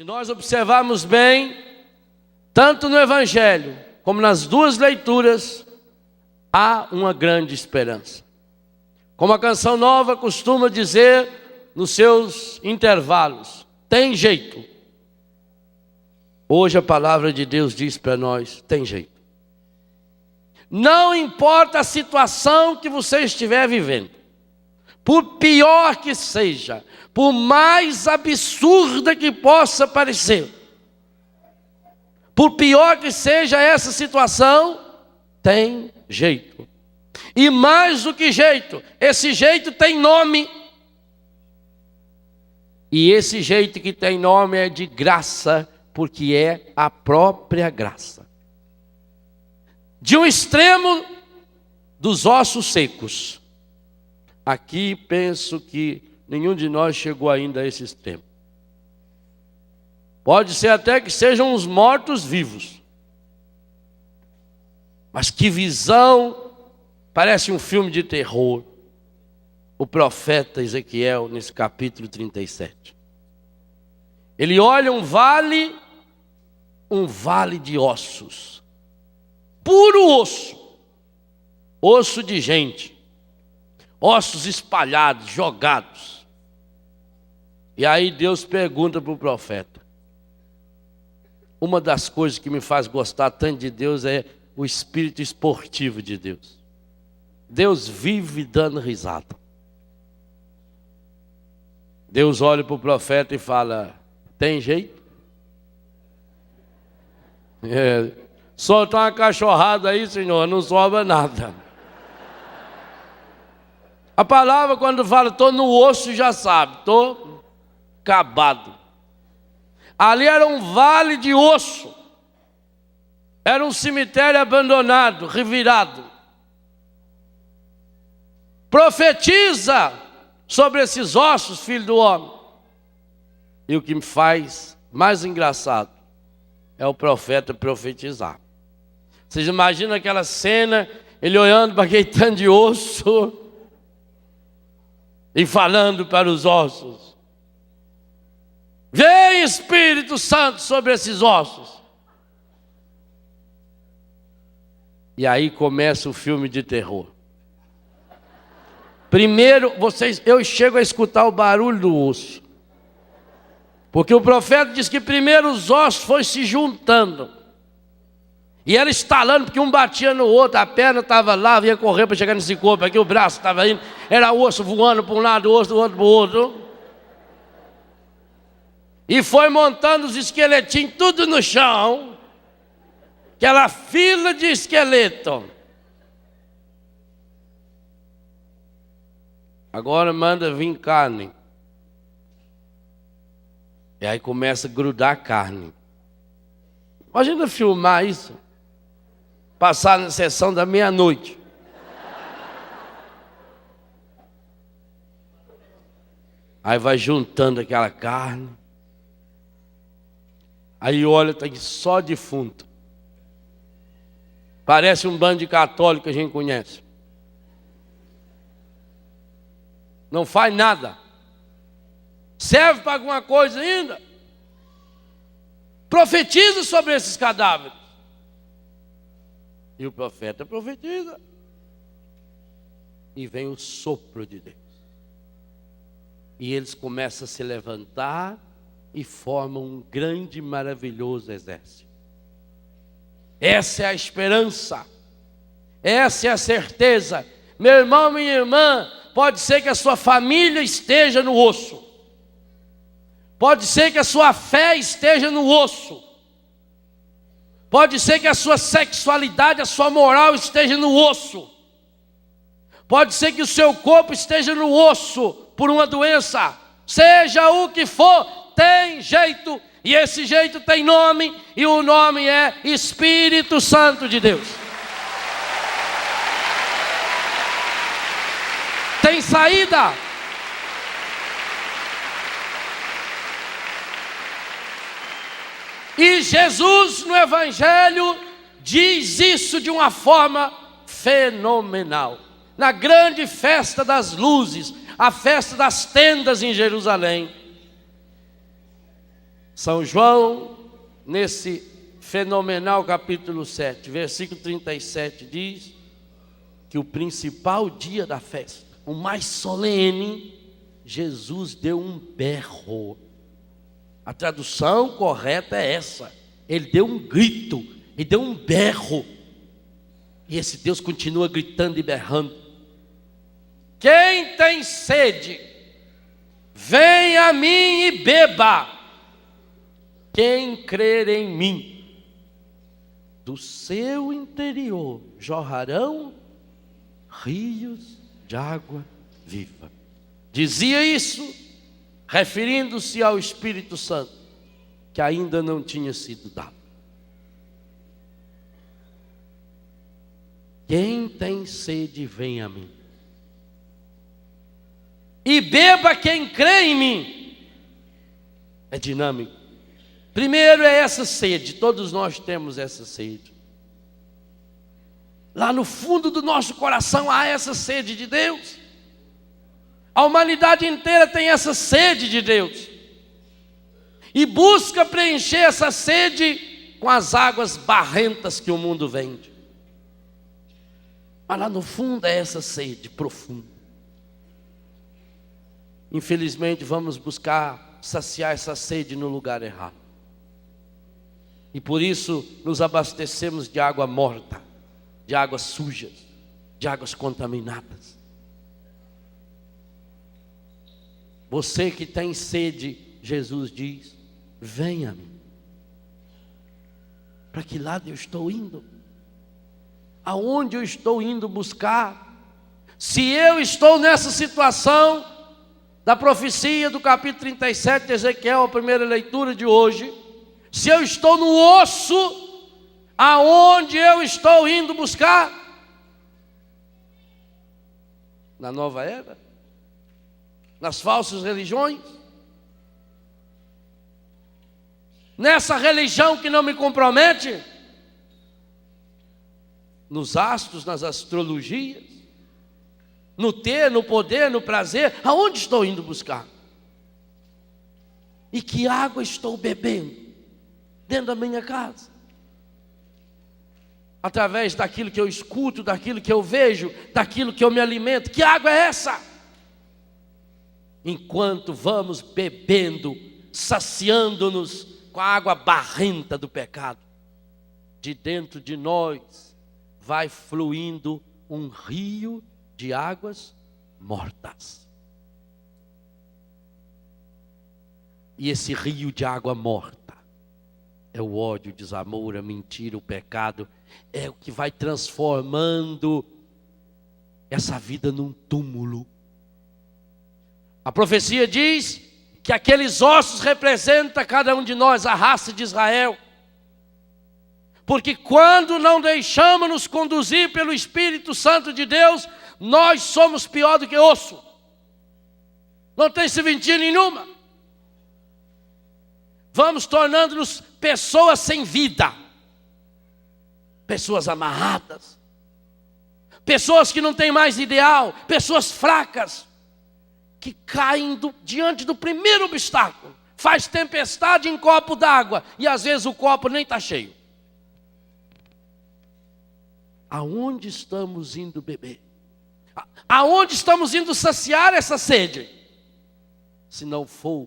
Se nós observarmos bem, tanto no Evangelho como nas duas leituras, há uma grande esperança. Como a Canção Nova costuma dizer nos seus intervalos, tem jeito. Hoje a palavra de Deus diz para nós, tem jeito. Não importa a situação que você estiver vivendo, por pior que seja, por mais absurda que possa parecer, por pior que seja essa situação, tem jeito. E mais do que jeito, esse jeito tem nome. E esse jeito que tem nome é de graça, porque é a própria graça. De um extremo dos ossos secos. Aqui penso que nenhum de nós chegou ainda a esse extremo. Pode ser até que sejam os mortos-vivos. Mas que visão, parece um filme de terror. O profeta Ezequiel, nesse capítulo 37. Ele olha um vale de ossos. Puro osso. Osso de gente. Ossos espalhados, jogados. E aí Deus pergunta para o profeta. Uma das coisas que me faz gostar tanto de Deus é o espírito esportivo de Deus. Deus vive dando risada. Deus olha para o profeta e fala, tem jeito? Solta uma cachorrada aí, Senhor, não sobra nada. A palavra quando fala, estou no osso, já sabe, estou acabado. Ali era um vale de osso. Era um cemitério abandonado, revirado. Profetiza sobre esses ossos, filho do homem. E o que me faz mais engraçado é o profeta profetizar. Vocês imaginam aquela cena, ele olhando para aquele tanto de osso e falando para os ossos. Vem Espírito Santo sobre esses ossos. E aí começa o filme de terror. Primeiro, eu chego a escutar o barulho do osso. Porque o profeta diz que primeiro os ossos foram se juntando. E ela estalando, porque um batia no outro, a perna estava lá, vinha correr para chegar nesse corpo aqui, o braço estava indo, era osso voando para um lado, osso do outro para o outro. E foi montando os esqueletinhos tudo no chão. Aquela fila de esqueleto. Agora manda vir carne. E aí começa a grudar carne. Imagina filmar isso. Passar na sessão da meia-noite. Aí vai juntando aquela carne. Aí olha, tem só defunto. Parece um bando de católicos que a gente conhece. Não faz nada. Serve para alguma coisa ainda? Profetiza sobre esses cadáveres. E o profeta profetiza. E vem o sopro de Deus. E eles começam a se levantar e formam um grande e maravilhoso exército. Essa é a esperança. Essa é a certeza. Meu irmão, minha irmã, pode ser que a sua família esteja no osso. Pode ser que a sua fé esteja no osso. Pode ser que a sua sexualidade, a sua moral esteja no osso. Pode ser que o seu corpo esteja no osso por uma doença. Seja o que for, tem jeito. E esse jeito tem nome. E o nome é Espírito Santo de Deus. Tem saída. E Jesus no Evangelho diz isso de uma forma fenomenal. Na grande festa das luzes, a festa das tendas em Jerusalém. São João, nesse fenomenal capítulo 7, versículo 37, diz que o principal dia da festa, o mais solene, Jesus deu um berro. A tradução correta é essa. Ele deu um grito, ele deu um berro. E esse Deus continua gritando e berrando. Quem tem sede, vem a mim e beba. Quem crer em mim, do seu interior jorrarão rios de água viva. Dizia isso referindo-se ao Espírito Santo, que ainda não tinha sido dado. Quem tem sede, vem a mim. E beba quem crê em mim. É dinâmico. Primeiro é essa sede, todos nós temos essa sede. Lá no fundo do nosso coração há essa sede de Deus. A humanidade inteira tem essa sede de Deus. E busca preencher essa sede com as águas barrentas que o mundo vende. Mas lá no fundo é essa sede profunda. Infelizmente vamos buscar saciar essa sede no lugar errado. E por isso nos abastecemos de água morta, de águas sujas, de águas contaminadas. Você que tem sede, Jesus diz, venha a mim. Para que lado eu estou indo? Aonde eu estou indo buscar? Se eu estou nessa situação da profecia do capítulo 37 de Ezequiel, a primeira leitura de hoje, se eu estou no osso, aonde eu estou indo buscar? Na nova era? Nas falsas religiões? Nessa religião que não me compromete? Nos astros, nas astrologias? No ter, no poder, no prazer? Aonde estou indo buscar? E que água estou bebendo dentro da minha casa? Através daquilo que eu escuto, daquilo que eu vejo, daquilo que eu me alimento. Que água é essa? Enquanto vamos bebendo, saciando-nos com a água barrenta do pecado, de dentro de nós vai fluindo um rio de águas mortas. E esse rio de água morta é o ódio, o desamor, a mentira, o pecado. É o que vai transformando essa vida num túmulo. A profecia diz que aqueles ossos representam cada um de nós, a raça de Israel. Porque quando não deixamos nos conduzir pelo Espírito Santo de Deus, nós somos pior do que osso. Não tem serventia nenhuma. Vamos tornando-nos pessoas sem vida. Pessoas amarradas. Pessoas que não têm mais ideal. Pessoas fracas. Que caem diante do primeiro obstáculo. Faz tempestade em copo d'água. E às vezes o copo nem está cheio. Aonde estamos indo beber? Aonde estamos indo saciar essa sede? Se não for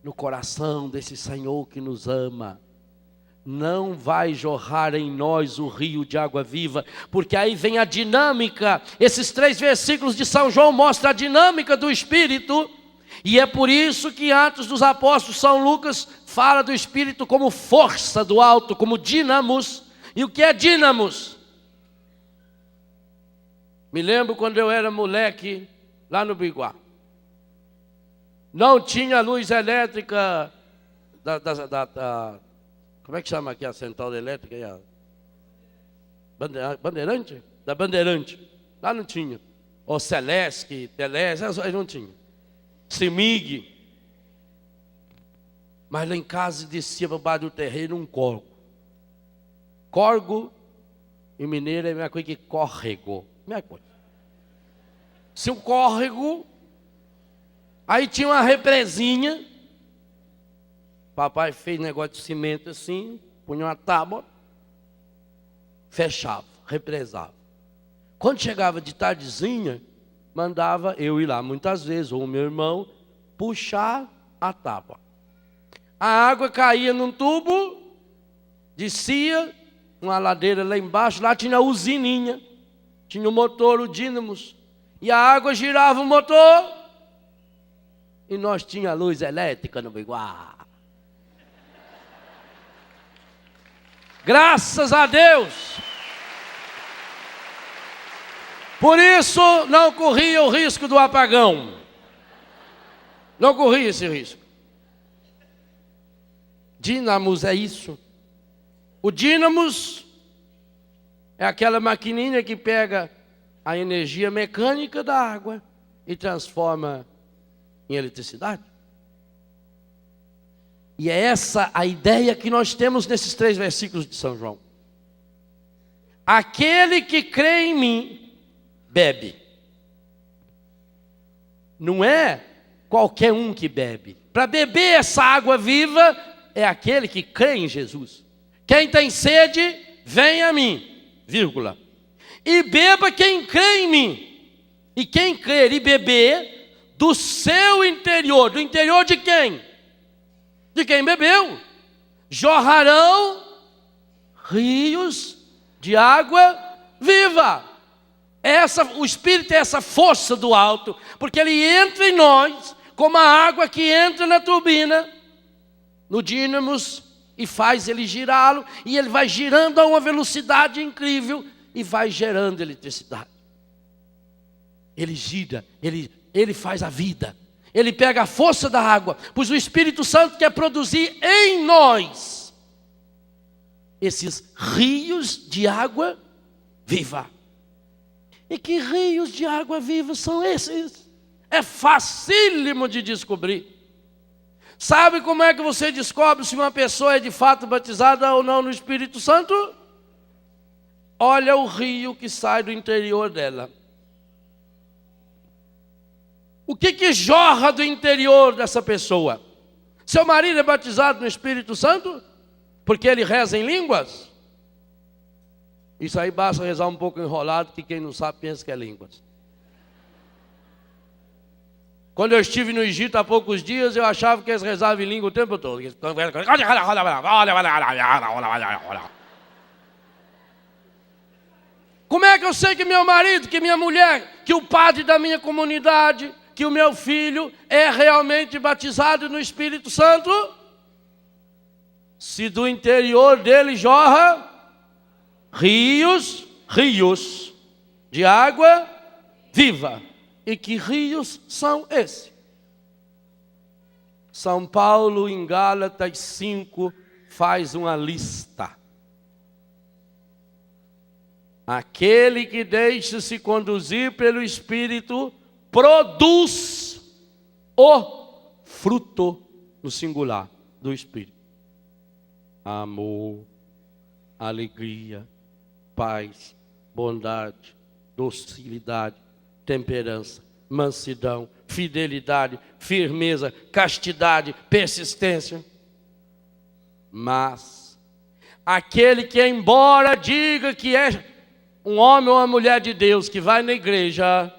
no coração desse Senhor que nos ama, não vai jorrar em nós o rio de água viva, porque aí vem a dinâmica. Esses 3 versículos de São João mostram a dinâmica do Espírito, e é por isso que Atos dos Apóstolos, São Lucas fala do Espírito como força do alto, como dínamos. E o que é dínamos? Me lembro quando eu era moleque, lá no Biguá. Não tinha luz elétrica como é que chama aqui a central elétrica? Bandeirante? Da Bandeirante. Lá não tinha. O Celeste, Teleste, aí não tinha. Semig. Mas lá em casa descia para baixo do terreno um corgo. Corgo, em mineiro, é a mesma coisa que córrego. Mesma coisa. Se um córrego, aí tinha uma represinha, Papai fez negócio de cimento assim, punha uma tábua, fechava, represava. Quando chegava de tardezinha, mandava eu ir lá muitas vezes, ou o meu irmão, puxar a tábua. A água caía num tubo, descia, uma ladeira lá embaixo, lá tinha a usininha, tinha o motor, o dínamos, e a água girava o motor, e nós tinha luz elétrica no Biguá. Graças a Deus. Por isso não corria o risco do apagão. Não corria esse risco. Dínamos é isso. O dínamos é aquela maquininha que pega a energia mecânica da água e transforma em eletricidade. E é essa a ideia que nós temos nesses 3 versículos de São João. Aquele que crê em mim, bebe. Não é qualquer um que bebe. Para beber essa água viva, é aquele que crê em Jesus. Quem tem sede, vem a mim, vírgula. E beba quem crê em mim. E quem crer e beber, do seu interior. Do interior de quem? De quem bebeu. Jorrarão rios de água viva. O Espírito é essa força do alto, porque ele entra em nós, como a água que entra na turbina, no dínamos, e faz ele girá-lo, e ele vai girando a uma velocidade incrível, e vai gerando eletricidade. Ele gira, ele faz a vida. Ele pega a força da água, pois o Espírito Santo quer produzir em nós esses rios de água viva. E que rios de água viva são esses? É facílimo de descobrir. Sabe como é que você descobre se uma pessoa é de fato batizada ou não no Espírito Santo? Olha o rio que sai do interior dela. O que jorra do interior dessa pessoa? Seu marido é batizado no Espírito Santo? Porque ele reza em línguas? Isso aí basta rezar um pouco enrolado, que quem não sabe pensa que é línguas. Quando eu estive no Egito há poucos dias, eu achava que eles rezavam em língua o tempo todo. Como é que eu sei que meu marido, que minha mulher, que o padre da minha comunidade, que o meu filho é realmente batizado no Espírito Santo? Se do interior dele jorra rios de água viva. E que rios são esses? São Paulo, em Gálatas 5, faz uma lista. Aquele que deixa-se conduzir pelo Espírito produz o fruto, no singular, do Espírito. Amor, alegria, paz, bondade, docilidade, temperança, mansidão, fidelidade, firmeza, castidade, persistência. Mas aquele que, embora diga que é um homem ou uma mulher de Deus, que vai na igreja,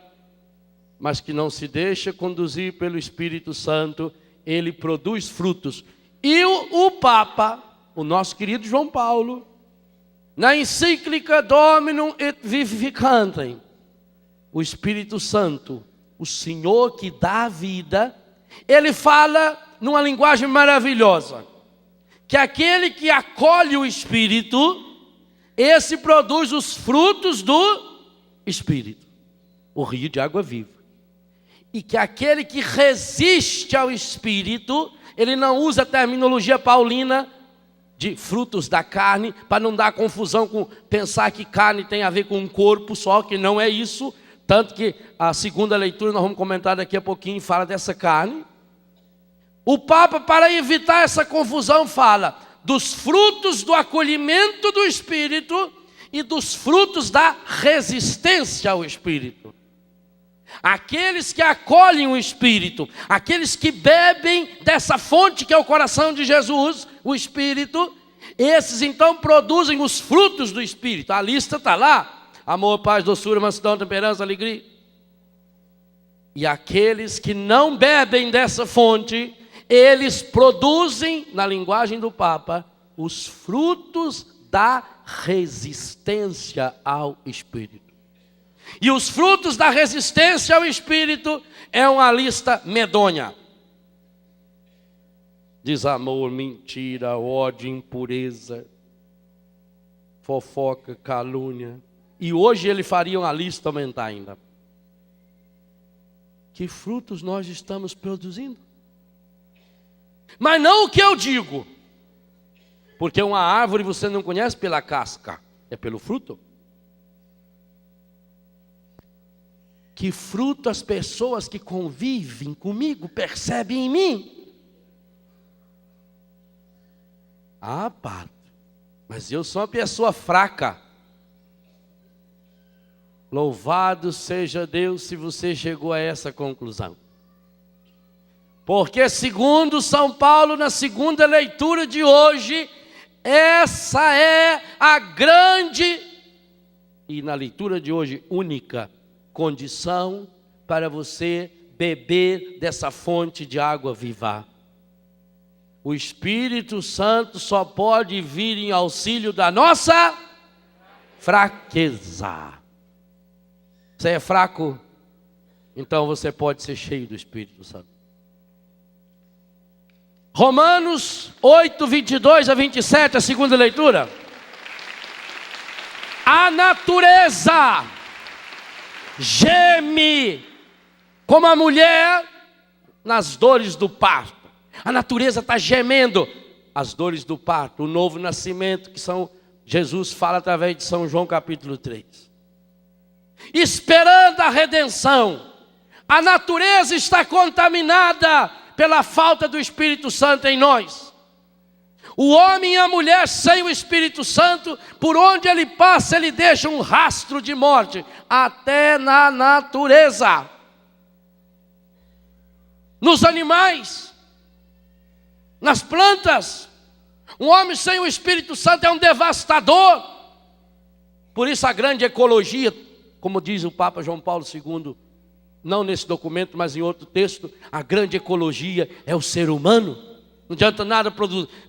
mas que não se deixa conduzir pelo Espírito Santo, ele produz frutos. E o Papa, o nosso querido João Paulo, na encíclica Dominum et Vivificantem, o Espírito Santo, o Senhor que dá a vida, ele fala numa linguagem maravilhosa, que aquele que acolhe o Espírito, esse produz os frutos do Espírito, o rio de água viva. E que aquele que resiste ao Espírito, ele não usa a terminologia paulina de frutos da carne, para não dar confusão com pensar que carne tem a ver com um corpo só, que não é isso. Tanto que a segunda leitura, nós vamos comentar daqui a pouquinho, fala dessa carne. O Papa, para evitar essa confusão, fala dos frutos do acolhimento do Espírito e dos frutos da resistência ao Espírito. Aqueles que acolhem o Espírito, aqueles que bebem dessa fonte que é o coração de Jesus, o Espírito, esses então produzem os frutos do Espírito. A lista está lá: amor, paz, doçura, mansidão, temperança, alegria. E aqueles que não bebem dessa fonte, eles produzem, na linguagem do Papa, os frutos da resistência ao Espírito. E os frutos da resistência ao Espírito é uma lista medonha: desamor, mentira, ódio, impureza, fofoca, calúnia. E hoje ele faria uma lista aumentar ainda. Que frutos nós estamos produzindo? Mas não o que eu digo, porque uma árvore você não conhece pela casca, é pelo fruto. Que fruto as pessoas que convivem comigo percebem em mim? Ah, padre, mas eu sou uma pessoa fraca. Louvado seja Deus se você chegou a essa conclusão. Porque segundo São Paulo, na segunda leitura de hoje, essa é a grande, e na leitura de hoje, única condição para você beber dessa fonte de água viva. O Espírito Santo só pode vir em auxílio da nossa fraqueza. Você é fraco? Então você pode ser cheio do Espírito Santo. Romanos 8, 22 a 27, a segunda leitura. A natureza geme como a mulher nas dores do parto. A natureza está gemendo as dores do parto, o novo nascimento que Jesus fala através de São João capítulo 3. Esperando a redenção. A natureza está contaminada pela falta do Espírito Santo em nós. O homem e a mulher sem o Espírito Santo, por onde ele passa, ele deixa um rastro de morte, até na natureza, nos animais, nas plantas. Um homem sem o Espírito Santo é um devastador. Por isso a grande ecologia, como diz o Papa João Paulo II, não nesse documento, mas em outro texto, a grande ecologia é o ser humano. Não adianta nada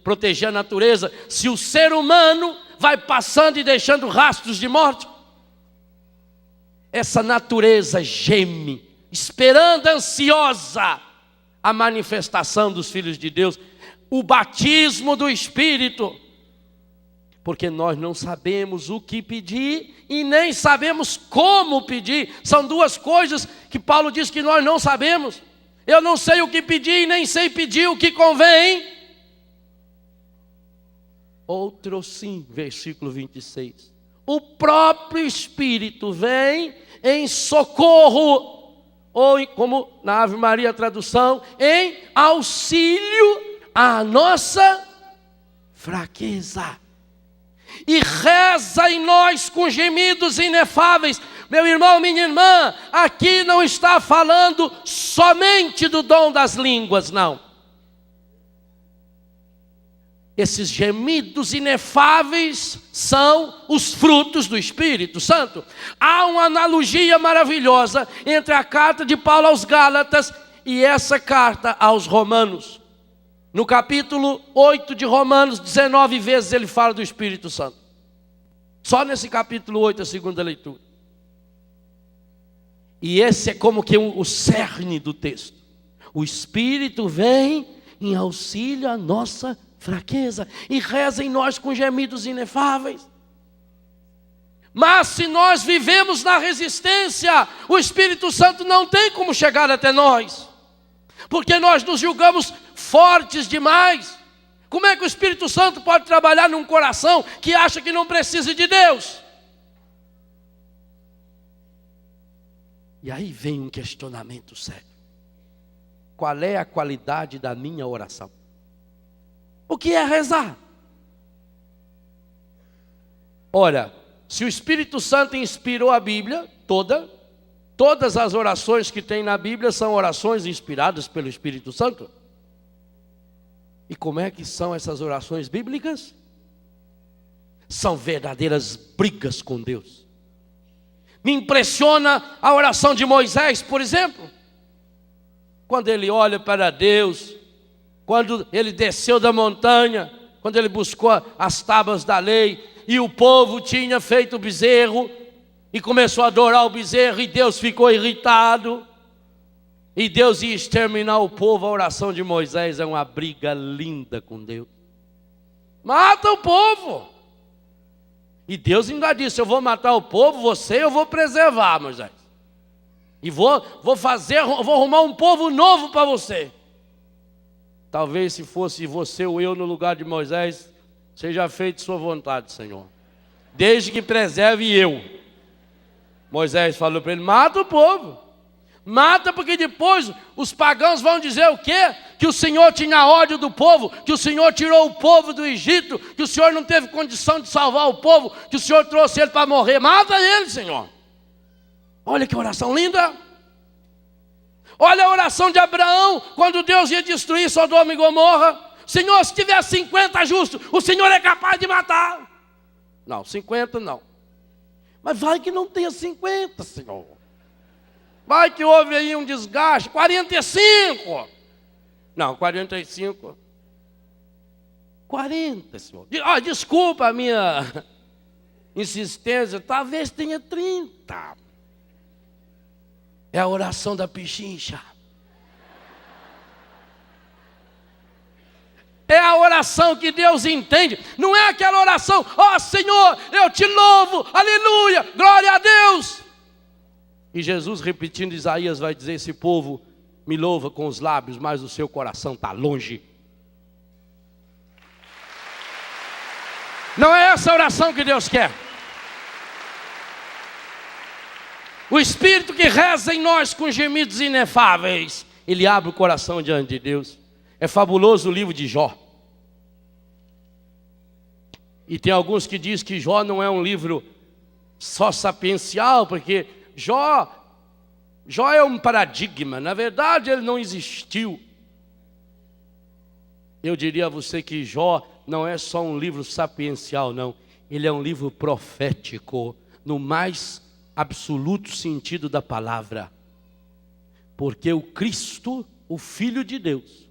proteger a natureza se o ser humano vai passando e deixando rastros de morte. Essa natureza geme, esperando ansiosa a manifestação dos filhos de Deus, o batismo do Espírito. Porque nós não sabemos o que pedir e nem sabemos como pedir. São duas coisas que Paulo diz que nós não sabemos. Eu não sei o que pedir e nem sei pedir o que convém. Outro sim, versículo 26. O próprio Espírito vem em socorro, ou como na Ave Maria a tradução, em auxílio à nossa fraqueza. E reza em nós com gemidos inefáveis. Meu irmão, minha irmã, aqui não está falando somente do dom das línguas, não. Esses gemidos inefáveis são os frutos do Espírito Santo. Há uma analogia maravilhosa entre a carta de Paulo aos Gálatas e essa carta aos Romanos. No capítulo 8 de Romanos, 19 vezes ele fala do Espírito Santo. Só nesse capítulo 8, a segunda leitura. E esse é como que o cerne do texto. O Espírito vem em auxílio à nossa fraqueza e reza em nós com gemidos inefáveis. Mas se nós vivemos na resistência, o Espírito Santo não tem como chegar até nós. Porque nós nos julgamos fortes demais. Como é que o Espírito Santo pode trabalhar num coração que acha que não precisa de Deus? E aí vem um questionamento sério. Qual é a qualidade da minha oração? O que é rezar? Ora, se o Espírito Santo inspirou a Bíblia toda, Todas as orações que tem na Bíblia são orações inspiradas pelo Espírito Santo. E como é que são essas orações bíblicas? São verdadeiras brigas com Deus. Me impressiona a oração de Moisés, por exemplo. Quando ele olha para Deus, quando ele desceu da montanha, quando ele buscou as tábuas da lei, e o povo tinha feito o bezerro, e começou a adorar o bezerro, e Deus ficou irritado, e Deus ia exterminar o povo. A oração de Moisés é uma briga linda com Deus. Mata o povo. E Deus ainda disse: eu vou matar o povo, eu vou preservar, Moisés. E vou arrumar um povo novo para você. Talvez se fosse você ou eu no lugar de Moisés, seja feita sua vontade, Senhor. Desde que preserve eu. Moisés falou para ele: mata o povo. Mata, porque depois os pagãos vão dizer o quê? Que o Senhor tinha ódio do povo, que o Senhor tirou o povo do Egito, que o Senhor não teve condição de salvar o povo, que o Senhor trouxe ele para morrer. Mata ele, Senhor. Olha que oração linda. Olha a oração de Abraão, quando Deus ia destruir Sodoma e Gomorra. Senhor, se tiver 50 justos, o Senhor é capaz de matar. Não, 50 não. Mas vai que não tenha 50, Senhor. Vai que houve aí um desgaste. 45. Não, 45. 40, Senhor. Desculpa a minha insistência. Talvez tenha 30. É a oração da pichincha. É a oração que Deus entende. Não é aquela oração: ó Senhor, eu te louvo, aleluia, glória a Deus. E Jesus, repetindo Isaías, vai dizer: esse povo me louva com os lábios, mas o seu coração está longe. Não é essa a oração que Deus quer. O Espírito que reza em nós com gemidos inefáveis, ele abre o coração diante de Deus. É fabuloso o livro de Jó. E tem alguns que dizem que Jó não é um livro só sapiencial, porque Jó é um paradigma. Na verdade, ele não existiu. Eu diria a você que Jó não é só um livro sapiencial, não. Ele é um livro profético, no mais absoluto sentido da palavra. Porque o Cristo, o Filho de Deus,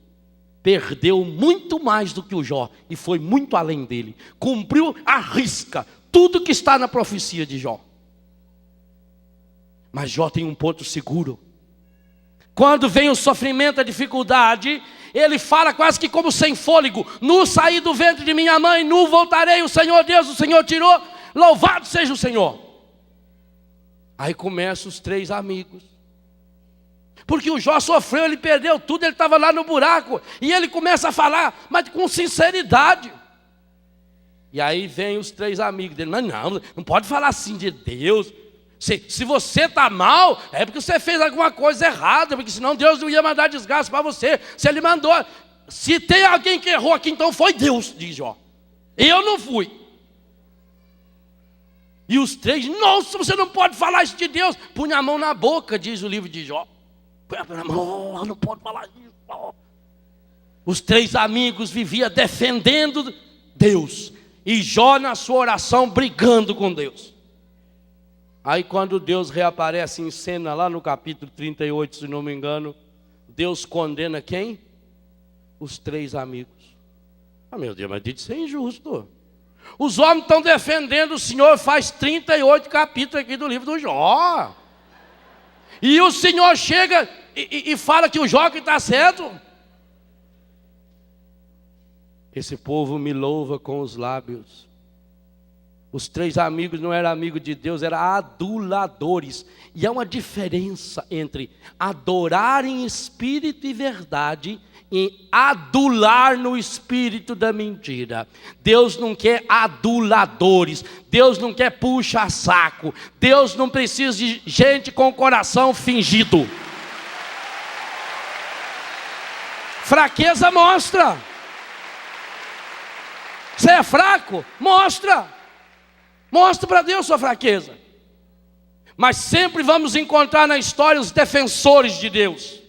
perdeu muito mais do que o Jó e foi muito além dele. Cumpriu à risca tudo que está na profecia de Jó. Mas Jó tem um ponto seguro. Quando vem o sofrimento, a dificuldade, ele fala quase que como sem fôlego: nu saí do ventre de minha mãe, nu voltarei. O Senhor Deus, o Senhor tirou, louvado seja o Senhor. Aí começam os 3 amigos. Porque o Jó sofreu, ele perdeu tudo, ele estava lá no buraco. E ele começa a falar, mas com sinceridade. E aí vem os 3 amigos dele: mas não pode falar assim de Deus. Se você está mal, é porque você fez alguma coisa errada, porque senão Deus não ia mandar desgaste para você. Se ele mandou, se tem alguém que errou aqui, então foi Deus, diz Jó. Eu não fui. E os 3, nossa, você não pode falar isso de Deus. Punha a mão na boca, diz o livro de Jó. Punha a mão, não pode falar isso. Os 3 amigos viviam defendendo Deus. E Jó na sua oração brigando com Deus. Aí quando Deus reaparece em cena lá no capítulo 38, se não me engano, Deus condena quem? Os 3 amigos. Meu Deus, mas isso é injusto. Os homens estão defendendo o Senhor faz 38 capítulos aqui do livro do Jó. E o Senhor chega e fala que o Jó que está certo. Esse povo me louva com os lábios. Os 3 amigos não eram amigos de Deus, eram aduladores. E há uma diferença entre adorar em espírito e verdade e adular no espírito da mentira. Deus não quer aduladores. Deus não quer puxa-saco. Deus não precisa de gente com coração fingido. Fraqueza mostra. Você é fraco? Mostra. Mostra para Deus sua fraqueza. Mas sempre vamos encontrar na história os defensores de Deus.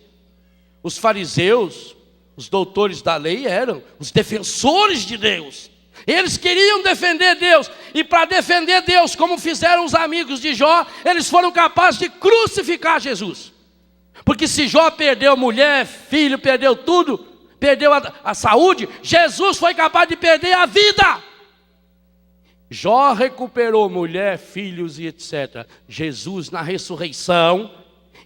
Os fariseus, os doutores da lei eram os defensores de Deus. Eles queriam defender Deus. E para defender Deus, como fizeram os amigos de Jó, eles foram capazes de crucificar Jesus. Porque se Jó perdeu mulher, filho, perdeu tudo, perdeu a saúde, Jesus foi capaz de perder a vida. Jó recuperou mulher, filhos e etc. Jesus na ressurreição,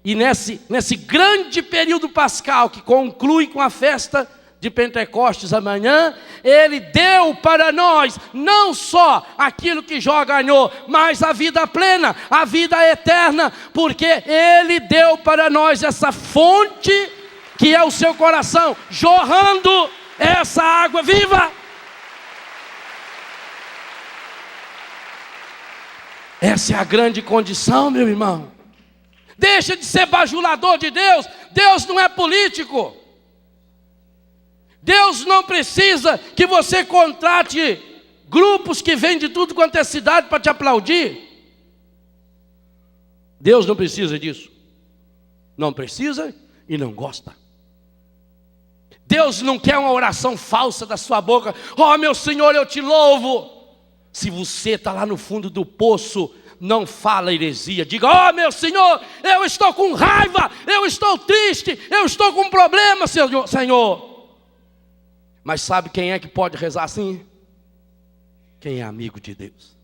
e nesse grande período pascal que conclui com a festa de Pentecostes amanhã, Ele deu para nós não só aquilo que Jó ganhou, mas a vida plena, a vida eterna, porque Ele deu para nós essa fonte que é o seu coração, jorrando essa água viva. Essa é a grande condição, meu irmão. Deixa de ser bajulador de Deus. Deus não é político. Deus não precisa que você contrate grupos que vêm de tudo quanto é cidade para te aplaudir. Deus não precisa disso. Não precisa e não gosta. Deus não quer uma oração falsa da sua boca. Oh, meu Senhor, eu te louvo. Se você está lá no fundo do poço, não fala heresia. Diga: oh, meu Senhor, eu estou com raiva, eu estou triste, eu estou com problema, Senhor. Mas sabe quem é que pode rezar assim? Quem é amigo de Deus.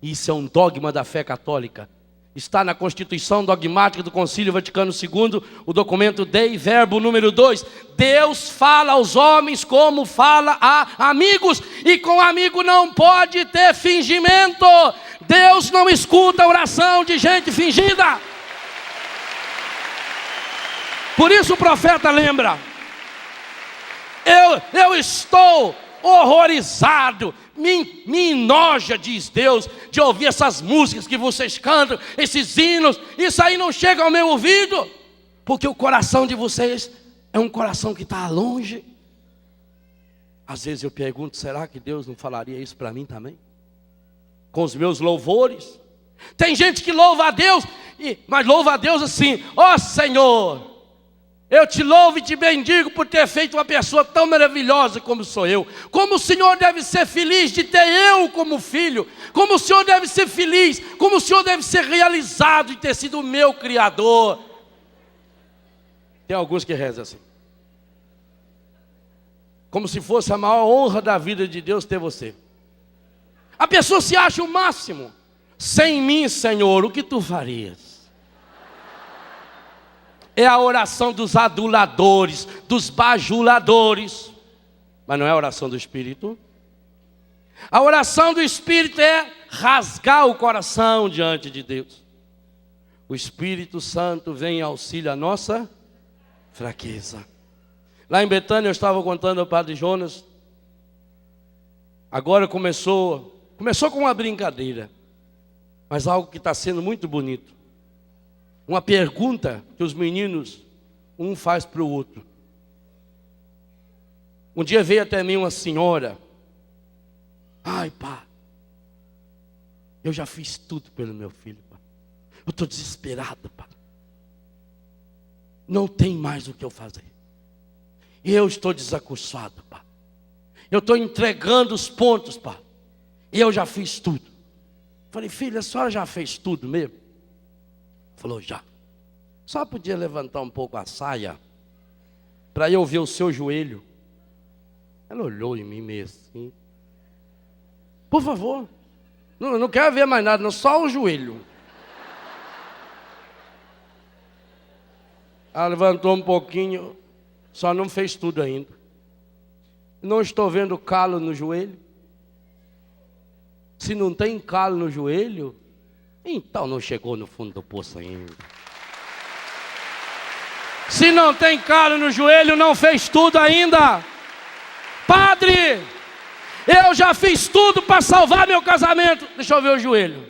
Isso é um dogma da fé católica. Está na Constituição Dogmática do Concílio Vaticano II, o documento Dei Verbo número 2. Deus fala aos homens como fala a amigos, e com amigo não pode ter fingimento. Deus não escuta a oração de gente fingida. Por isso o profeta lembra: eu estou horrorizado, me enoja, diz Deus, de ouvir essas músicas que vocês cantam, esses hinos. Isso aí não chega ao meu ouvido, porque o coração de vocês é um coração que está longe. Às vezes eu pergunto: será que Deus não falaria isso para mim também? Com os meus louvores. Tem gente que louva a Deus, mas louva a Deus assim: ó Senhor, eu te louvo e te bendigo por ter feito uma pessoa tão maravilhosa como sou eu. Como o Senhor deve ser feliz de ter eu como filho. Como o Senhor deve ser feliz. Como o Senhor deve ser realizado de ter sido o meu Criador. Tem alguns que rezam assim. Como se fosse a maior honra da vida de Deus ter você. A pessoa se acha o máximo. Sem mim, Senhor, o que tu farias? É a oração dos aduladores, dos bajuladores. Mas não é a oração do Espírito. A oração do Espírito é rasgar o coração diante de Deus. O Espírito Santo vem em auxílio à nossa fraqueza. Lá em Betânia eu estava contando ao Padre Jonas. Agora começou com uma brincadeira, mas algo que está sendo muito bonito. Uma pergunta que os meninos, um faz para o outro. Um dia veio até mim uma senhora: ai, pá, eu já fiz tudo pelo meu filho, pá. Eu estou desesperada, pá. Não tem mais o que eu fazer. Eu estou desacursado, pá. Eu estou entregando os pontos, pá. E eu já fiz tudo. Falei: filha, a senhora já fez tudo mesmo? Falou: já. Só podia levantar um pouco a saia para eu ver o seu joelho. Ela olhou em mim meio assim: por favor, não quero ver mais nada, não, só o joelho. Ela levantou um pouquinho, só não fez tudo ainda. Não estou vendo calo no joelho. Se não tem calo no joelho, então não chegou no fundo do poço ainda. Se não tem calo no joelho, não fez tudo ainda. Padre, eu já fiz tudo para salvar meu casamento. Deixa eu ver o joelho.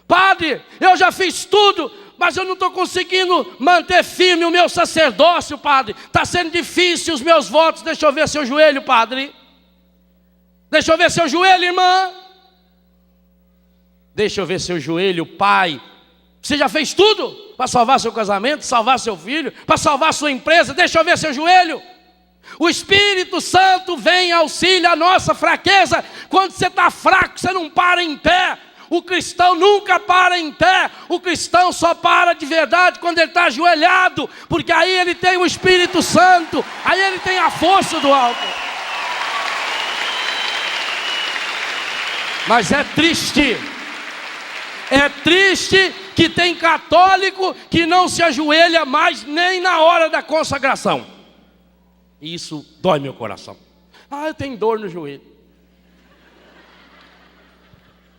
Padre, eu já fiz tudo, mas eu não estou conseguindo manter firme o meu sacerdócio, padre. Está sendo difícil os meus votos. Deixa eu ver seu joelho, padre. Deixa eu ver seu joelho, irmã. Deixa eu ver seu joelho, pai. Você já fez tudo para salvar seu casamento, salvar seu filho, para salvar sua empresa. Deixa eu ver seu joelho. O Espírito Santo vem em auxílio à nossa fraqueza. Quando você está fraco, você não para em pé. O cristão nunca para em pé. O cristão só para de verdade quando ele está ajoelhado, porque aí ele tem o Espírito Santo, aí ele tem a força do alto. Mas é triste que tem católico que não se ajoelha mais nem na hora da consagração. E isso dói meu coração. Eu tenho dor no joelho.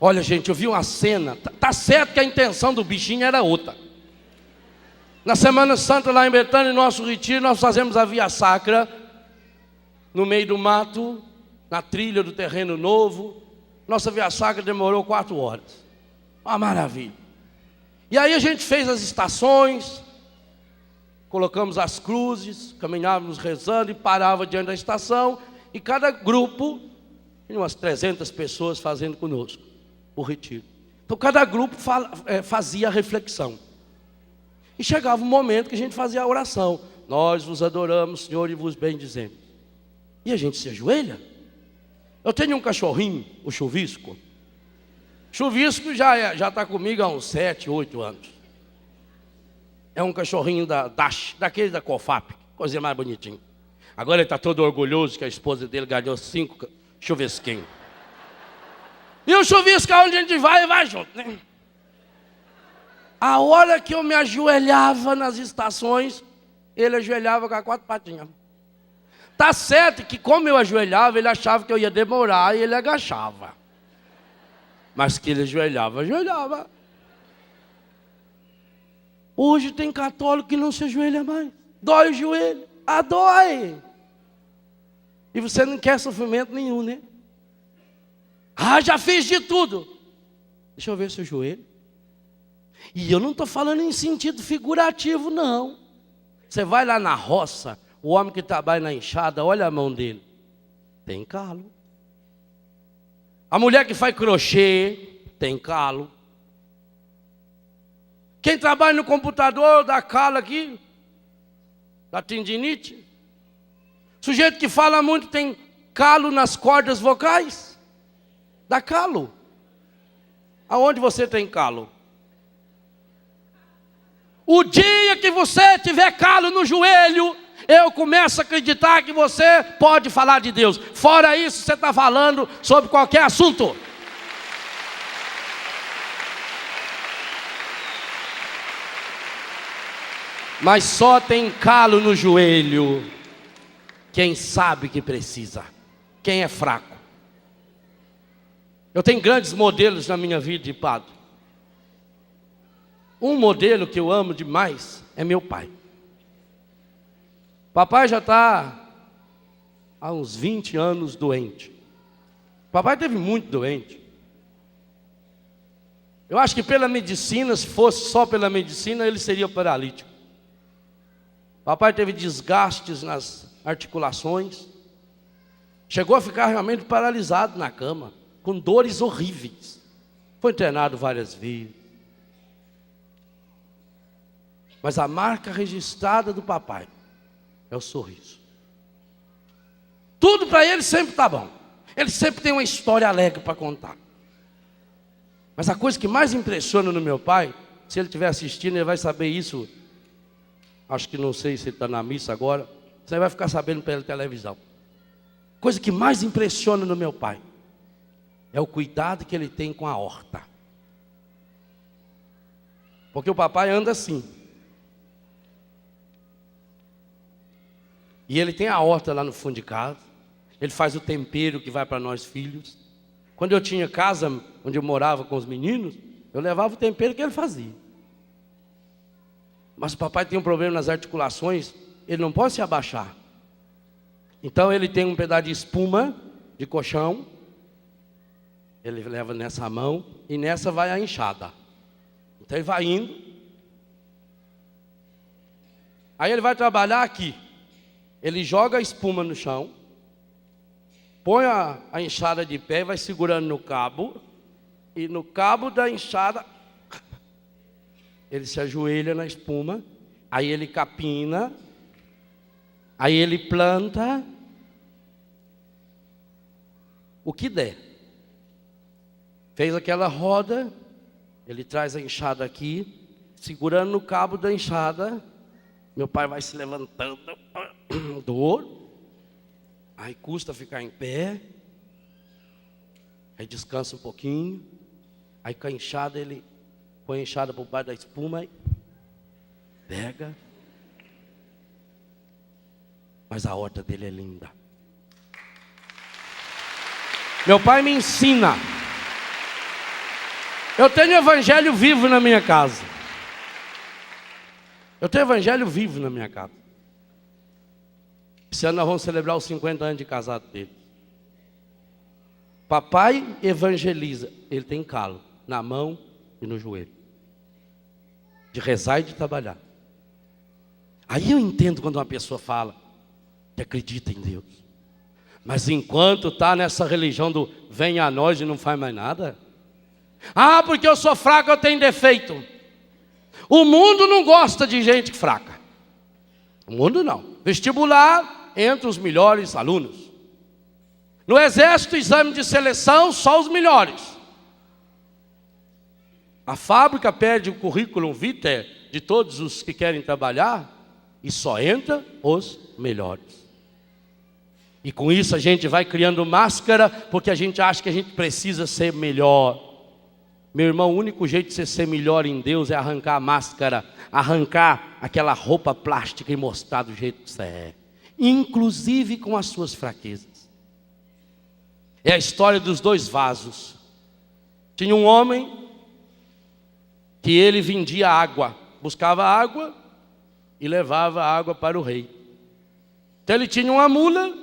Olha, gente, eu vi uma cena. Tá certo que a intenção do bichinho era outra. Na Semana Santa, lá em Betânia, em nosso retiro, nós fazemos a via sacra no meio do mato, na trilha do terreno novo. Nossa via sacra demorou 4 horas. Uma maravilha. E aí a gente fez as estações, colocamos as cruzes, caminhávamos rezando e parava diante da estação. E cada grupo, tinha umas 300 pessoas fazendo conosco o retiro. Então cada grupo fazia a reflexão. E chegava um momento que a gente fazia a oração. Nós vos adoramos, Senhor, e vos bendizemos. E a gente se ajoelha. Eu tenho um cachorrinho, o Chuvisco. Chuvisco já está comigo há uns 7, 8 anos. É um cachorrinho da Dash, daquele da Cofap, coisa mais bonitinha. Agora ele está todo orgulhoso que a esposa dele ganhou 5 chuvisquinhos. E o chuvisco, onde a gente vai junto, né? A hora que eu me ajoelhava nas estações, ele ajoelhava com as 4 patinhas. Tá certo que como eu ajoelhava, ele achava que eu ia demorar e ele agachava. Mas que ele ajoelhava. Hoje tem católico que não se ajoelha mais. Dói o joelho. Dói. E você não quer sofrimento nenhum, né? Já fiz de tudo. Deixa eu ver seu joelho. E eu não estou falando em sentido figurativo, não. Você vai lá na roça, o homem que trabalha na enxada, olha a mão dele. Tem calo. A mulher que faz crochê, tem calo. Quem trabalha no computador, dá calo aqui, dá tendinite. Sujeito que fala muito tem calo nas cordas vocais, dá calo. Aonde você tem calo? O dia que você tiver calo no joelho, eu começo a acreditar que você pode falar de Deus. Fora isso, você está falando sobre qualquer assunto. Mas só tem calo no joelho quem sabe que precisa, quem é fraco. Eu tenho grandes modelos na minha vida de padre. Um modelo que eu amo demais é meu pai. Papai já está há uns 20 anos doente. Papai teve muito doente. Eu acho que pela medicina, se fosse só pela medicina, ele seria paralítico. Papai teve desgastes nas articulações. Chegou a ficar realmente paralisado na cama, com dores horríveis. Foi internado várias vezes. Mas a marca registrada do papai é o sorriso. Tudo para ele sempre está bom. Ele sempre tem uma história alegre para contar. Mas a coisa que mais impressiona no meu pai, se ele estiver assistindo, ele vai saber isso. Acho que não sei se ele está na missa agora. Você vai ficar sabendo pela televisão. A coisa que mais impressiona no meu pai é o cuidado que ele tem com a horta. Porque o papai anda assim. E ele tem a horta lá no fundo de casa. Ele faz o tempero que vai para nós filhos. Quando eu tinha casa onde eu morava com os meninos, eu levava o tempero que ele fazia. Mas o papai tem um problema nas articulações, ele não pode se abaixar. Então ele tem um pedaço de espuma de colchão, ele leva nessa mão e nessa vai a enxada. Então ele vai indo. Aí ele vai trabalhar aqui. Ele joga a espuma no chão, põe a enxada de pé, vai segurando no cabo E no cabo da enxada, ele se ajoelha na espuma, aí ele capina, aí ele planta, o que der. Fez aquela roda, ele traz a enxada aqui, segurando no cabo da enxada, meu pai vai se levantando, dor, aí custa ficar em pé, aí descansa um pouquinho, aí com a enxada ele põe a enxada por baixo da espuma e pega. Mas a horta dele é linda. Meu pai me ensina. Eu tenho evangelho vivo na minha casa. Eu tenho evangelho vivo na minha casa. Esse ano nós vamos celebrar os 50 anos de casado dele. Papai evangeliza. Ele tem calo na mão e no joelho. De rezar e de trabalhar. Aí eu entendo quando uma pessoa fala que acredita em Deus. Mas enquanto está nessa religião do vem a nós e não faz mais nada. Ah, porque eu sou fraco, eu tenho defeito. O mundo não gosta de gente fraca. O mundo não. Vestibular, entre os melhores alunos. No exército, exame de seleção, só os melhores. A fábrica pede o currículo vitae de todos os que querem trabalhar e só entra os melhores. E com isso a gente vai criando máscara porque a gente acha que a gente precisa ser melhor. Meu irmão, o único jeito de você ser melhor em Deus é arrancar a máscara, arrancar aquela roupa plástica e mostrar do jeito que você é, inclusive com as suas fraquezas. É a história dos dois vasos. Tinha um homem que ele vendia água, buscava água e levava água para o rei. Então ele tinha uma mula,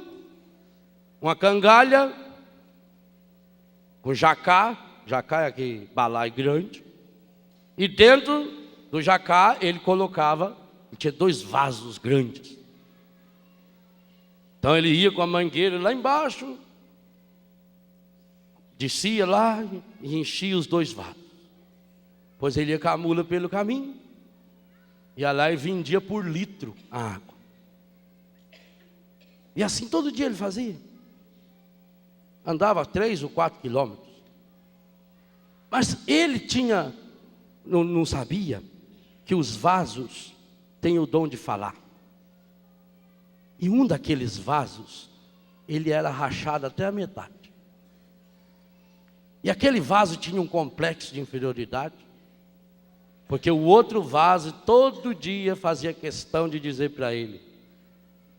uma cangalha, com jacá é aquele balaio grande, e dentro do jacá ele colocava, tinha dois vasos grandes. Então ele ia com a mangueira lá embaixo, descia lá e enchia os dois vasos. Pois ele ia com a mula pelo caminho, ia lá e vendia por litro a água. E assim todo dia ele fazia. Andava 3 ou 4 quilômetros. Mas ele não sabia que os vasos têm o dom de falar. E um daqueles vasos, ele era rachado até a metade. E aquele vaso tinha um complexo de inferioridade, porque o outro vaso todo dia fazia questão de dizer para ele: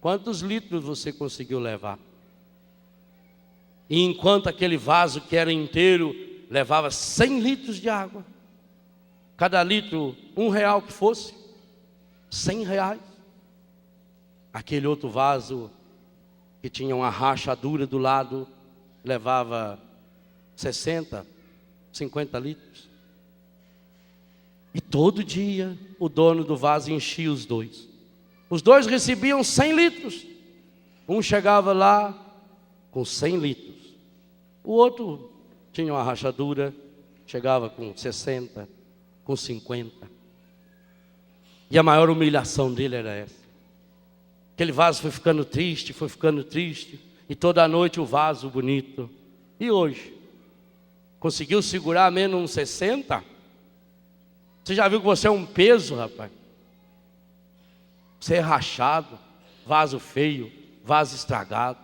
quantos litros você conseguiu levar? E enquanto aquele vaso que era inteiro levava 100 litros de água, cada litro R$1 que fosse, R$100. Aquele outro vaso que tinha uma rachadura do lado levava 60, 50 litros. E todo dia o dono do vaso enchia os dois. Os dois recebiam 100 litros. Um chegava lá com 100 litros. O outro tinha uma rachadura, chegava com 60, com 50. E a maior humilhação dele era essa. Aquele vaso foi ficando triste, e toda noite o vaso bonito. E hoje? Conseguiu segurar menos uns 60? Você já viu que você é um peso, rapaz? Você é rachado, vaso feio, vaso estragado.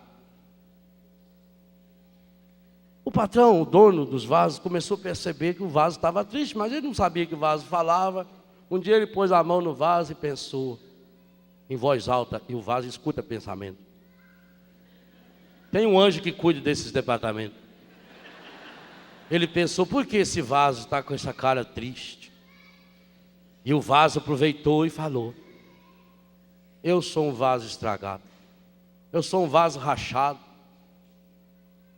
O patrão, o dono dos vasos, começou a perceber que o vaso estava triste, mas ele não sabia que o vaso falava. Um dia ele pôs a mão no vaso e pensou em voz alta, e o vaso escuta pensamento. Tem um anjo que cuida desses departamentos. Ele pensou: por que esse vaso está com essa cara triste? E o vaso aproveitou e falou: eu sou um vaso estragado, eu sou um vaso rachado.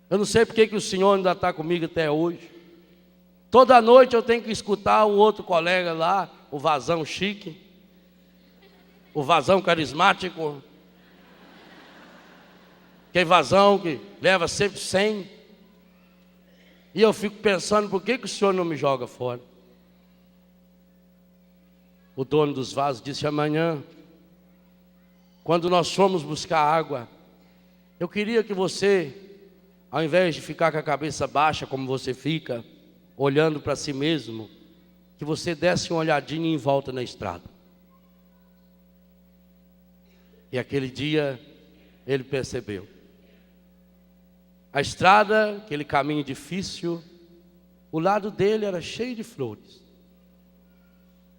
Eu não sei porque que o Senhor ainda está comigo até hoje. Toda noite eu tenho que escutar o outro colega lá, o vazão chique, o vazão carismático, aquele vazão que leva sempre 100. E eu fico pensando, por que o Senhor não me joga fora? O dono dos vasos disse: amanhã, quando nós formos buscar água, eu queria que você, ao invés de ficar com a cabeça baixa como você fica, olhando para si mesmo, que você desse uma olhadinha em volta na estrada. E aquele dia ele percebeu. A estrada, aquele caminho difícil, o lado dele era cheio de flores.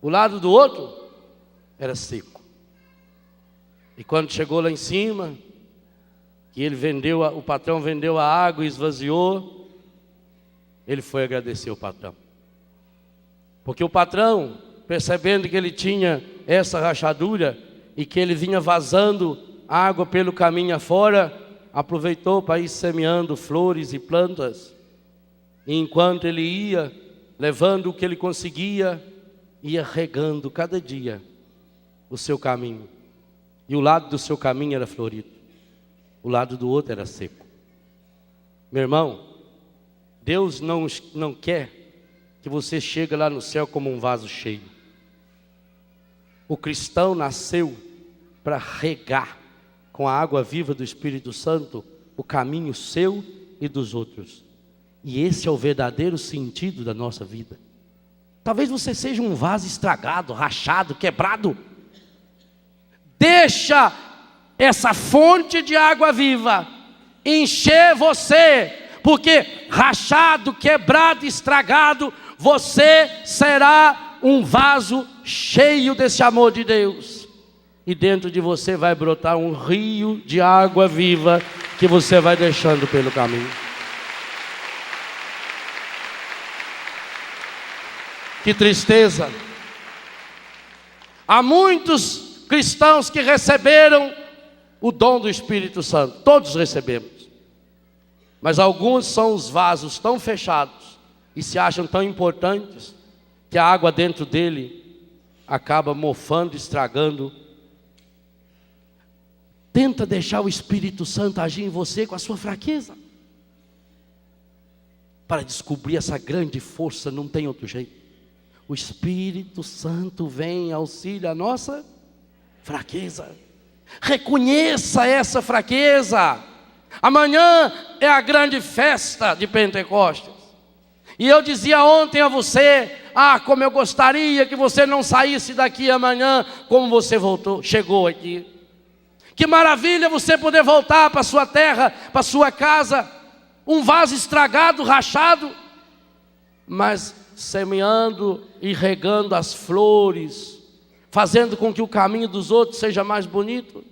O lado do outro era seco. E quando chegou lá em cima, que ele vendeu, o patrão vendeu a água e esvaziou, ele foi agradecer o patrão. Porque o patrão, percebendo que ele tinha essa rachadura e que ele vinha vazando água pelo caminho afora, aproveitou para ir semeando flores e plantas. E enquanto ele ia, levando o que ele conseguia, ia regando cada dia o seu caminho. E o lado do seu caminho era florido, o lado do outro era seco. Meu irmão, Deus não quer que você chegue lá no céu como um vaso cheio. O cristão nasceu para regar com a água viva do Espírito Santo o caminho seu e dos outros. E esse é o verdadeiro sentido da nossa vida. Talvez você seja um vaso estragado, rachado, quebrado. Deixa essa fonte de água viva encher você, porque rachado, quebrado, estragado, você será um vaso cheio desse amor de Deus. E dentro de você vai brotar um rio de água viva que você vai deixando pelo caminho. Que tristeza! Há muitos cristãos que receberam o dom do Espírito Santo. Todos recebemos. Mas alguns são os vasos tão fechados e se acham tão importantes que a água dentro dele acaba mofando, estragando. Tenta deixar o Espírito Santo agir em você com a sua fraqueza. Para descobrir essa grande força, não tem outro jeito. O Espírito Santo vem em auxílio à nossa fraqueza. Reconheça essa fraqueza. Amanhã é a grande festa de Pentecostes. E eu dizia ontem a você: como eu gostaria que você não saísse daqui amanhã como você voltou, chegou aqui. Que maravilha você poder voltar para a sua terra, para a sua casa, um vaso estragado, rachado, mas semeando e regando as flores, fazendo com que o caminho dos outros seja mais bonito,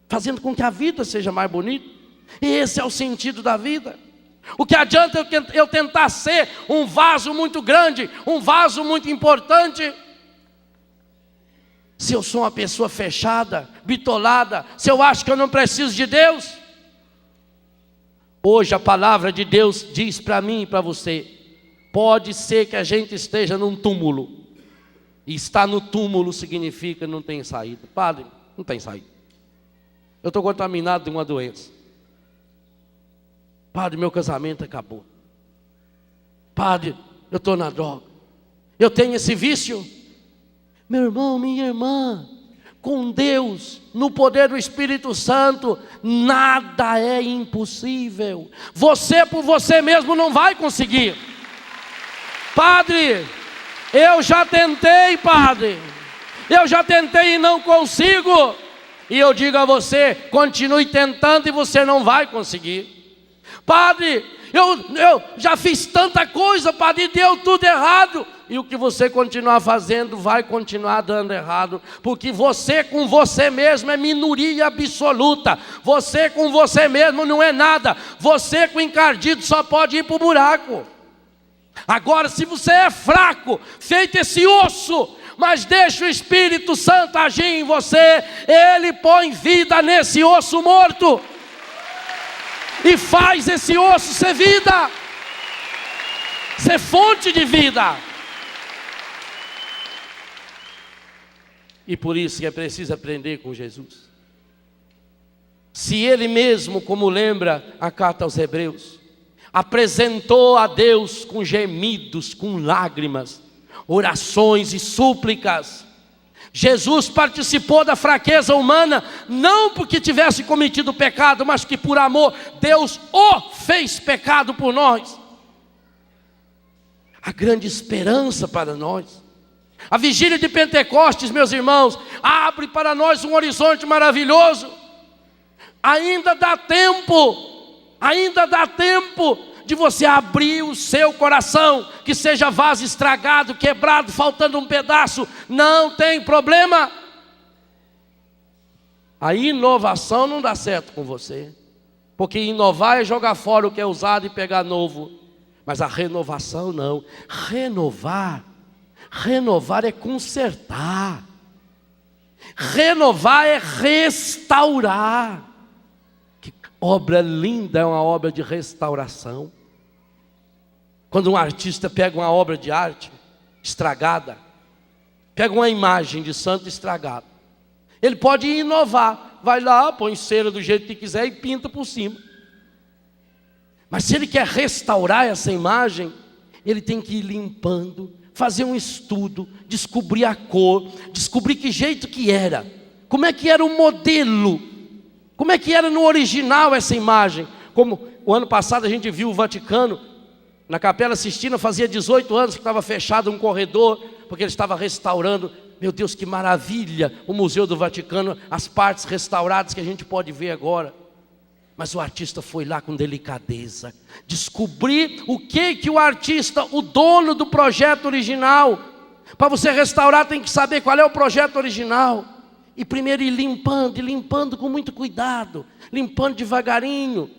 fazendo com que a vida seja mais bonita. E esse é o sentido da vida. O que adianta eu tentar ser um vaso muito grande, um vaso muito importante, se eu sou uma pessoa fechada, bitolada, se eu acho que eu não preciso de Deus? Hoje a palavra de Deus diz para mim e para você: pode ser que a gente esteja num túmulo, e estar no túmulo significa não tem saída. Padre, não tem saída. Eu estou contaminado de uma doença. Padre, meu casamento acabou. Padre, eu estou na droga. Eu tenho esse vício. Meu irmão, minha irmã, com Deus, no poder do Espírito Santo, nada é impossível. Você por você mesmo não vai conseguir. Padre, eu já tentei, padre. Eu já tentei e não consigo. E eu digo a você, continue tentando e você não vai conseguir. Padre, eu já fiz tanta coisa, padre, e deu tudo errado. E o que você continuar fazendo vai continuar dando errado, porque você com você mesmo é minoria absoluta. Você com você mesmo não é nada. Você com encardido só pode ir para o buraco. Agora, se você é fraco, feito esse osso, mas deixa o Espírito Santo agir em você, Ele põe vida nesse osso morto e faz esse osso ser vida, ser fonte de vida. E por isso que é preciso aprender com Jesus. Se Ele mesmo, como lembra a carta aos Hebreus, apresentou a Deus com gemidos, com lágrimas, orações e súplicas. Jesus participou da fraqueza humana, não porque tivesse cometido pecado, mas que por amor Deus o fez pecado por nós. A grande esperança para nós. A vigília de Pentecostes, meus irmãos, abre para nós um horizonte maravilhoso. Ainda dá tempo de você abrir o seu coração, que seja vaso estragado, quebrado, faltando um pedaço, não tem problema. A inovação não dá certo com você, porque inovar é jogar fora o que é usado e pegar novo, mas a renovação não. Renovar é consertar, renovar é restaurar. Que obra linda é uma obra de restauração. Quando um artista pega uma obra de arte estragada, pega uma imagem de santo estragada, ele pode inovar, vai lá, põe cera do jeito que quiser e pinta por cima. Mas se ele quer restaurar essa imagem, ele tem que ir limpando, fazer um estudo, descobrir a cor, descobrir que jeito que era, como é que era o modelo, como é que era no original essa imagem. Como o ano passado a gente viu o Vaticano, na Capela Sistina, fazia 18 anos que estava fechado um corredor, porque ele estava restaurando. Meu Deus, que maravilha, o Museu do Vaticano, as partes restauradas que a gente pode ver agora. Mas o artista foi lá com delicadeza, descobrir o que o artista, o dono do projeto original. Para você restaurar tem que saber qual é o projeto original. E primeiro ir limpando com muito cuidado, limpando devagarinho.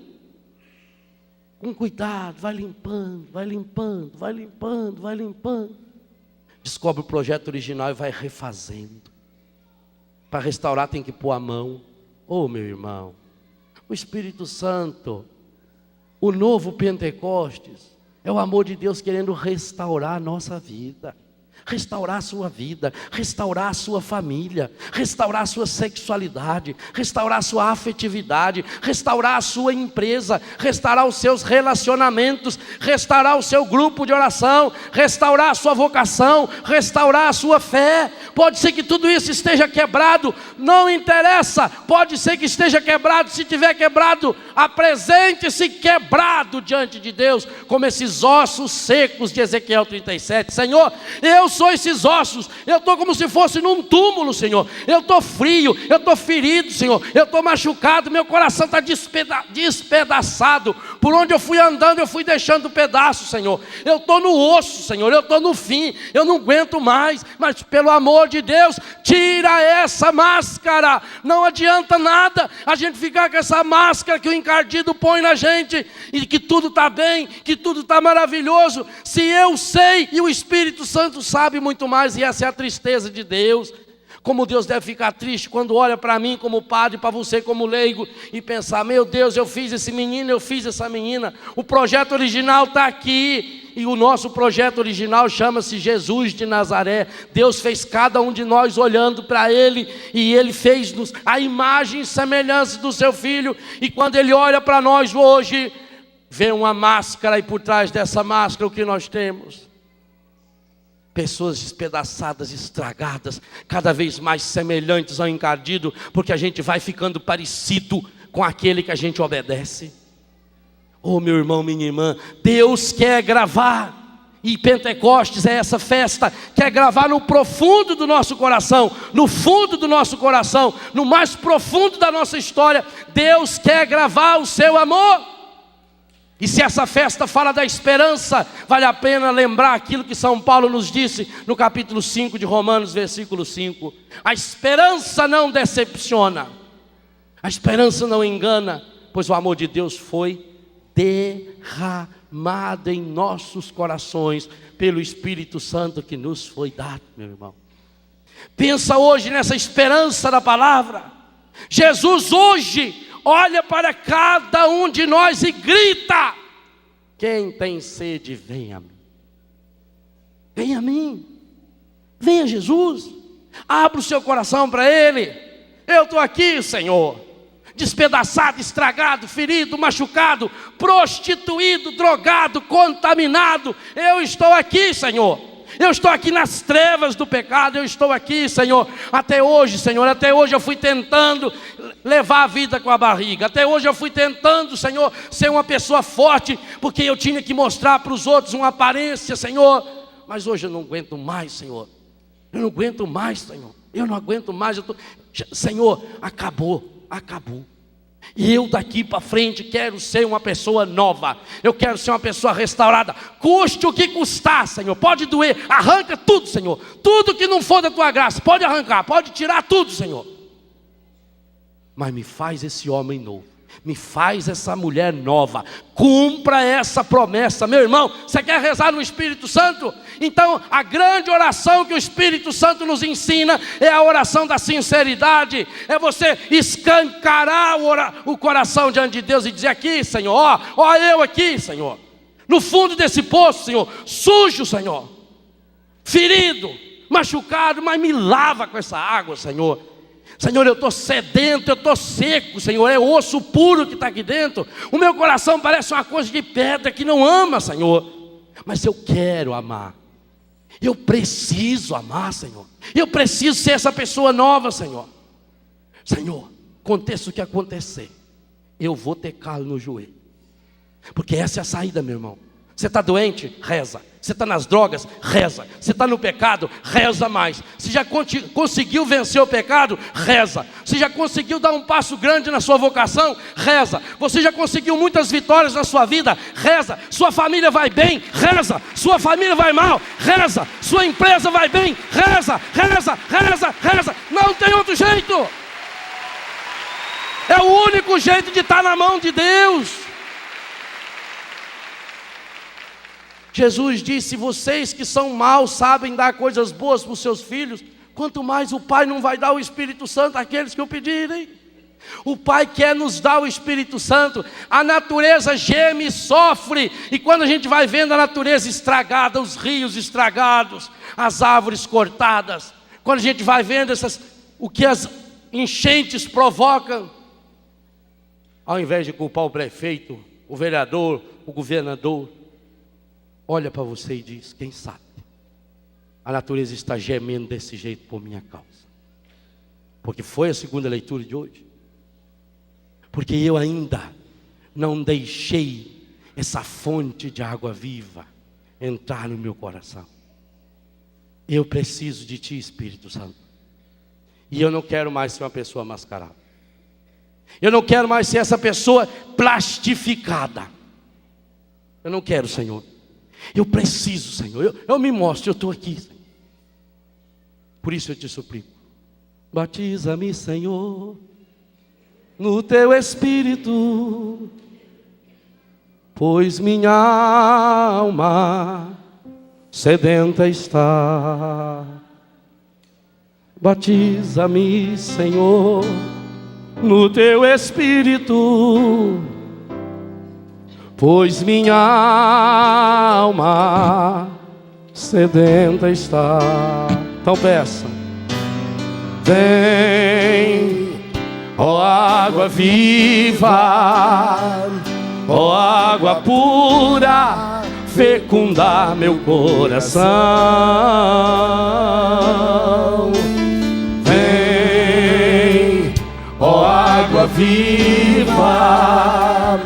Com cuidado, vai limpando. Descobre o projeto original e vai refazendo. Para restaurar tem que pôr a mão. Oh, meu irmão, o Espírito Santo, o novo Pentecostes, é o amor de Deus querendo restaurar a nossa vida. Restaurar a sua vida, restaurar a sua família, restaurar a sua sexualidade, restaurar a sua afetividade, restaurar a sua empresa, restaurar os seus relacionamentos, restaurar o seu grupo de oração, restaurar a sua vocação, restaurar a sua fé. Pode ser que tudo isso esteja quebrado, não interessa, pode ser que esteja quebrado. Se tiver quebrado, apresente-se quebrado diante de Deus, como esses ossos secos de Ezequiel 37. Senhor, eu sou esses ossos, eu estou como se fosse num túmulo, Senhor. Eu estou frio, eu estou ferido, Senhor. Eu estou machucado, meu coração está despedaçado. Por onde eu fui andando, eu fui deixando pedaços, Senhor. Eu estou no osso, Senhor, eu estou no fim, eu não aguento mais. Mas pelo amor de Deus, tira essa máscara. Não adianta nada a gente ficar com essa máscara que o encardido põe na gente, e que tudo está bem, que tudo está maravilhoso, se eu sei e o Espírito Santo sabe muito mais. E essa é a tristeza de Deus. Como Deus deve ficar triste quando olha para mim como padre, para você como leigo, e pensar: meu Deus, eu fiz esse menino, eu fiz essa menina. O projeto original está aqui, e o nosso projeto original chama-se Jesus de Nazaré. Deus fez cada um de nós olhando para Ele, e Ele fez-nos a imagem e semelhança do Seu Filho. E quando Ele olha para nós hoje, vê uma máscara, e por trás dessa máscara o que nós temos? Pessoas despedaçadas, estragadas, cada vez mais semelhantes ao encardido, porque a gente vai ficando parecido com aquele que a gente obedece. Oh, meu irmão, minha irmã, Deus quer gravar, e Pentecostes é essa festa, quer gravar no profundo do nosso coração, no fundo do nosso coração, no mais profundo da nossa história. Deus quer gravar o seu amor. E se essa festa fala da esperança, vale a pena lembrar aquilo que São Paulo nos disse no capítulo 5 de Romanos, versículo 5. A esperança não decepciona, a esperança não engana, pois o amor de Deus foi derramado em nossos corações pelo Espírito Santo que nos foi dado, meu irmão. Pensa hoje nessa esperança da palavra. Jesus hoje olha para cada um de nós e grita: quem tem sede, venha a mim. Venha a mim. Venha Jesus. Abra o seu coração para Ele. Eu estou aqui, Senhor. despedaçado, estragado, ferido, machucado, prostituído, drogado, contaminado. Eu estou aqui, Senhor. Eu estou aqui nas trevas do pecado, eu estou aqui, Senhor. Até hoje, Senhor, até hoje eu fui tentando levar a vida com a barriga. Até hoje eu fui tentando, Senhor, ser uma pessoa forte, porque eu tinha que mostrar para os outros uma aparência, Senhor. Mas hoje eu não aguento mais, Senhor. Eu não aguento mais, Senhor. Eu não aguento mais. Senhor, acabou. E eu daqui para frente quero ser uma pessoa nova. Eu quero ser uma pessoa restaurada. Custe o que custar, Senhor. Pode doer, arranca tudo, Senhor. Tudo que não for da tua graça, pode arrancar, pode tirar tudo, Senhor. Mas me faz esse homem novo. Me faz essa mulher nova. Cumpra essa promessa. Meu irmão, você quer rezar no Espírito Santo? Então a grande oração que o Espírito Santo nos ensina é a oração da sinceridade. É você escancarar o coração diante de Deus e dizer: aqui, Senhor, ó eu aqui, Senhor, no fundo desse poço, Senhor, sujo, Senhor, ferido, machucado, mas me lava com essa água, Senhor. Senhor, eu estou sedento, eu estou seco, Senhor, é osso puro que está aqui dentro. O meu coração parece uma coisa de pedra que não ama, Senhor. Mas eu quero amar. Eu preciso amar, Senhor. Eu preciso ser essa pessoa nova, Senhor. Senhor, aconteça o que acontecer, eu vou ter calo no joelho. Porque essa é a saída, meu irmão. Você está doente? Reza. Você está nas drogas? Reza. Você está no pecado? Reza mais. Você já conseguiu vencer o pecado? Reza. Você já conseguiu dar um passo grande na sua vocação? Reza. Você já conseguiu muitas vitórias na sua vida? Reza. Sua família vai bem? Reza. Sua família vai mal? Reza. Sua empresa vai bem? Reza. Reza, reza, reza. Não tem outro jeito. É o único jeito de estar na mão de Deus. Jesus disse: vocês que são maus sabem dar coisas boas para os seus filhos, quanto mais o Pai não vai dar o Espírito Santo àqueles que o pedirem. O Pai quer nos dar o Espírito Santo. A natureza geme e sofre, e quando a gente vai vendo a natureza estragada, os rios estragados, as árvores cortadas, quando a gente vai vendo o que as enchentes provocam, ao invés de culpar o prefeito, o vereador, o governador, olha para você e diz: quem sabe a natureza está gemendo desse jeito por minha causa. Porque foi a segunda leitura de hoje. Porque eu ainda não deixei essa fonte de água viva entrar no meu coração. Eu preciso de Ti, Espírito Santo. E eu não quero mais ser uma pessoa mascarada. Eu não quero mais ser essa pessoa plastificada. Eu não quero, Senhor. Eu preciso, Senhor, eu me mostro, eu estou aqui, Senhor. Por isso eu te suplico: batiza-me, Senhor, no Teu Espírito, pois minha alma sedenta está. Batiza-me, Senhor, no Teu Espírito, pois minha alma sedenta está. Então peça: vem, ó água viva, ó água pura, fecundar meu coração. Vem, ó água viva,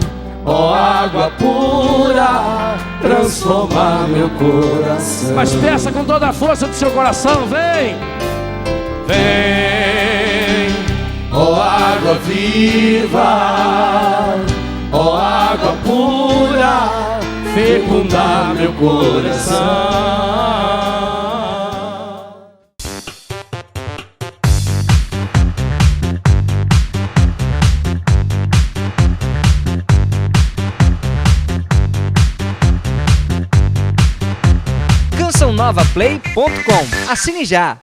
ó água pura, transformar meu coração. Mas peça com toda a força do seu coração: vem, vem, ó água viva, ó água pura, fecundar meu coração. CançãoNovaPlay.com. Assine já!